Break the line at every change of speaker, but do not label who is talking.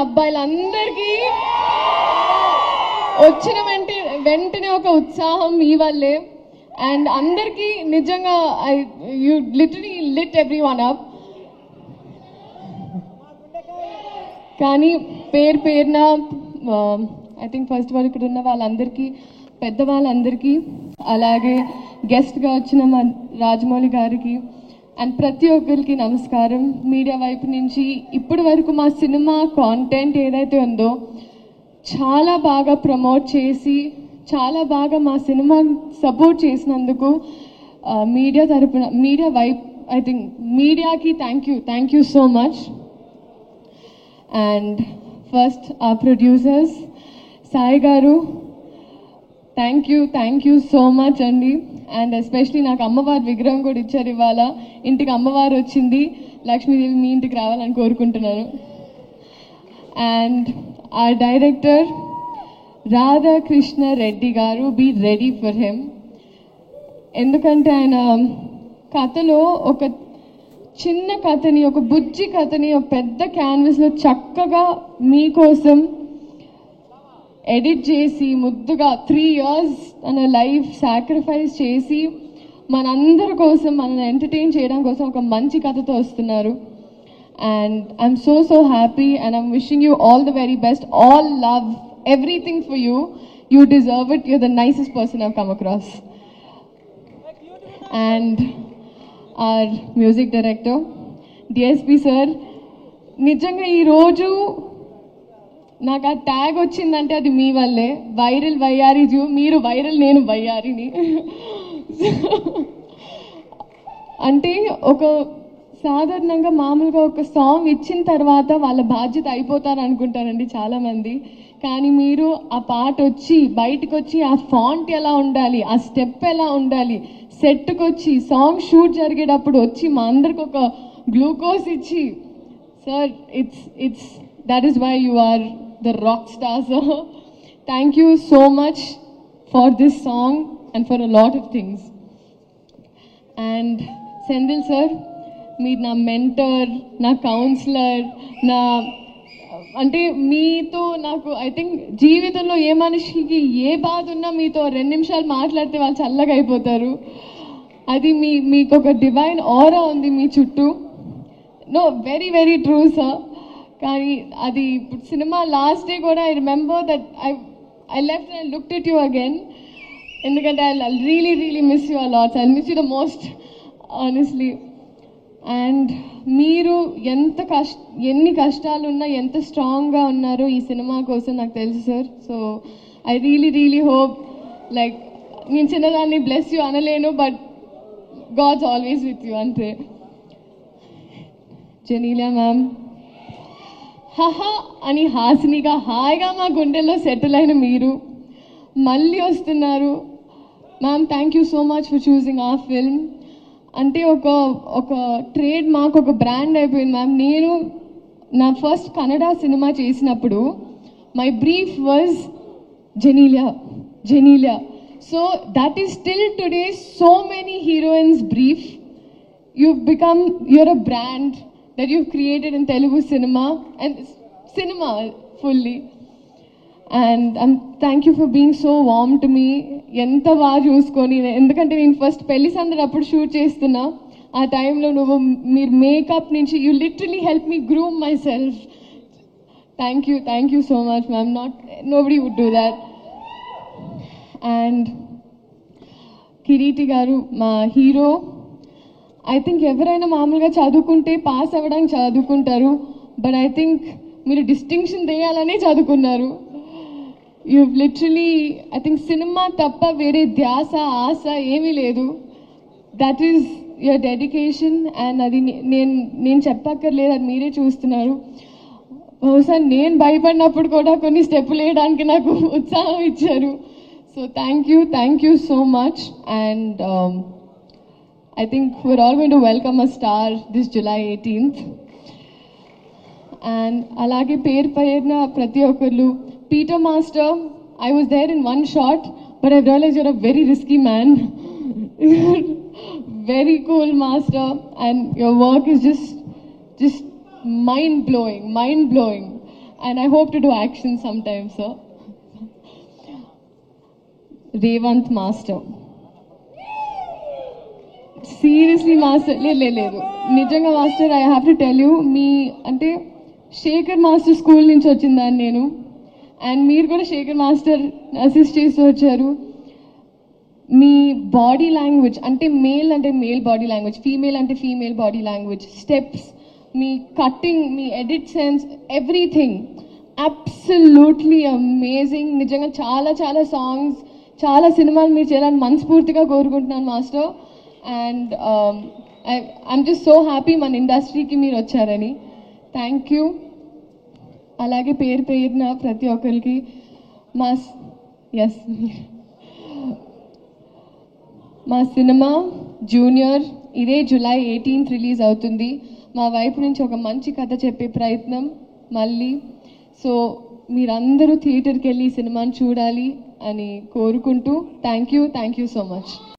అబ్బాయిలందరికీ వచ్చిన వెంటనే ఒక ఉత్సాహం మీ వల్లే అండ్ అందరికీ నిజంగా you literally lit everyone up. కానీ పేరున I think first of all ఇక్కడ ఉన్న వాళ్ళందరికీ, పెద్దవాళ్ళందరికీ, అలాగే గెస్ట్గా వచ్చిన మా రాజమౌళి గారికి అండ్ ప్రతి ఒక్కరికి నమస్కారం. మీడియా వైపు నుంచి ఇప్పటి వరకు మా సినిమా కాంటెంట్ ఏదైతే ఉందో చాలా బాగా ప్రమోట్ చేసి చాలా బాగా మా సినిమా సపోర్ట్ చేసినందుకు మీడియా వైపు ఐ థింక్ మీడియాకి thank you so much. And first ఆ ప్రొడ్యూసర్స్ సాయి గారు థ్యాంక్ యూ సో మచ్ అండి. అండ్ ఎస్పెషలీ నాకు అమ్మవారి విగ్రహం కూడా ఇచ్చారు ఇవాళ. ఇంటికి అమ్మవారు వచ్చింది, లక్ష్మీదేవి మీ ఇంటికి రావాలని కోరుకుంటున్నాను. అండ్ ఆ డైరెక్టర్ రాధాకృష్ణ రెడ్డి గారు, బీ రెడీ ఫర్ హిమ్. ఎందుకంటే ఆయన కథలో ఒక చిన్న కథని, ఒక బుజ్జి కథని ఒక పెద్ద క్యాన్వస్లో చక్కగా మీకోసం ఎడిట్ చేసి ముద్దుగా 3 years తన లైఫ్ సాక్రిఫైస్ చేసి మనందరి కోసం మనల్ని ఎంటర్టైన్ చేయడం కోసం ఒక మంచి కథతో వస్తున్నారు. And I'm so happy and I'm wishing you all the very best. All love, everything for you. You deserve it. You're the nicest person I've come across. And our music director, DSP sir, నిజంగా ఈరోజు నాకు ఆ tag వచ్చిందంటే అది మీ వల్లే. Viral వయ్యారి zoo, మీరు viral, నేను వయ్యారిని. అంటే ఒక సాధారణంగా మామూలుగా ఒక సాంగ్ ఇచ్చిన తర్వాత వాళ్ళ బాధ్యత అయిపోతారు అనుకుంటారండి చాలామంది. కానీ మీరు ఆ పాట వచ్చి బయటకు వచ్చి ఆ ఫాంట్ ఎలా ఉండాలి, ఆ స్టెప్ ఎలా ఉండాలి, సెట్కి వచ్చి సాంగ్ షూట్ జరిగేటప్పుడు వచ్చి మా అందరికి ఒక గ్లూకోజ్ ఇచ్చి, sir it's that is why you are the rock star sir. Thank you so much for this song and for a lot of things. And Senthil sir, మీరు నా మెంటర్, నా కౌన్సిలర్, నా అంటే మీతో నాకు ఐ థింక్ జీవితంలో ఏ మనిషికి ఏ బాధ ఉన్నా మీతో 2 నిమిషాలు మాట్లాడితే వాళ్ళు చల్లగా అయిపోతారు. అది మీకు ఒక డివైన్ ఆరా ఉంది మీ చుట్టూ. No, very true sir. కానీ అది ఇప్పుడు సినిమా లాస్ట్ డే కూడా I remember that I left and looked at you again. ఎందుకంటే I really miss you a lot. I miss you the most honestly. And మీరు ఎన్ని కష్టాలున్నా ఎంత స్ట్రాంగ్గా ఉన్నారో ఈ సినిమా కోసం నాకు తెలుసు sir. So I really hope, like నేను చిన్నదాన్ని బ్లెస్ యూ అనలేను, but God's always with you అంతే. జెనీలియా మ్యామ్, హహా అని హాసినిగా హాయిగా మా గుండెల్లో సెటిల్ అయిన మీరు మళ్ళీ వస్తున్నారు. Ma'am, thank you so much for choosing ఆ ఫిల్మ్. అంటే ఒక ట్రేడ్ మార్క్, ఒక బ్రాండ్ అయిపోయింది మ్యామ్. నేను నా ఫస్ట్ కన్నడ సినిమా చేసినప్పుడు my brief was Genelia. So that is still today so many heroines brief. you're a brand that you've created in Telugu cinema and cinema fully. And thank you for being so warm to me. ఎంత బాగా చూసుకొని, ఎందుకంటే నేను first పెళ్లి సందడి అప్పుడు shoot చేస్తున్నా. ఆ టైంలో మీరు మేకప్ నుంచి you literally help me groom myself. Thank you so much ma'am. Nobody would do that. And Kiriti garu, మా హీరో. ఐ థింక్ ఎవరైనా మామూలుగా చదువుకుంటే పాస్ అవ్వడానికి చదువుకుంటారు, బట్ ఐ థింక్ మీరు డిస్టింక్షన్ చేయాలనే చదువుకున్నారు. You've literally, I think cinema తప్ప వేరే ధ్యాస ఆశ ఏమీ లేదు. That is your dedication. And అది నేను చెప్పక్కర్లేదు, అది మీరే చూస్తున్నారు. బహుశా నేను భయపడినప్పుడు కూడా కొన్ని స్టెప్పులు వేయడానికి నాకు ఉత్సాహం ఇచ్చారు. So thank you so much. And I think we're all going to welcome a star this July 18th. And అలాగే పేరున ప్రతి ఒక్కరు, Peter Master, I was there in one shot, but I realized you're a very risky man. Very cool, Master, and your work is just mind blowing. and I hope to do action sometime, sir. Revanth Master. Seriously master లేదు నిజంగా master I have to tell you మీ అంటే Shekhar master school నుంచి వచ్చిందాన్ని నేను and మీరు కూడా Shekhar master assist చేస్తూ వచ్చారు. మీ బాడీ లాంగ్వేజ్ అంటే మేల్ బాడీ లాంగ్వేజ్, ఫీమేల్ అంటే ఫీమేల్ బాడీ లాంగ్వేజ్, స్టెప్స్, మీ కట్టింగ్, మీ edit sense, everything absolutely amazing. నిజంగా చాలా చాలా సాంగ్స్, చాలా సినిమాలు మీరు చేయాలని మనస్ఫూర్తిగా కోరుకుంటున్నాను master. And I'm just so happy మన ఇండస్ట్రీకి మీరు వచ్చారని. Thank you. అలాగే పేరున ప్రతి ఒక్కరికి మా సినిమా జూనియర్ ఇదే July 18th రిలీజ్ అవుతుంది. మా వైపు నుంచి ఒక మంచి కథ చెప్పే ప్రయత్నం మళ్ళీ. సో మీరందరూ థియేటర్కి వెళ్ళి ఈ సినిమాని చూడాలి అని కోరుకుంటూ థ్యాంక్ యూ సో మచ్.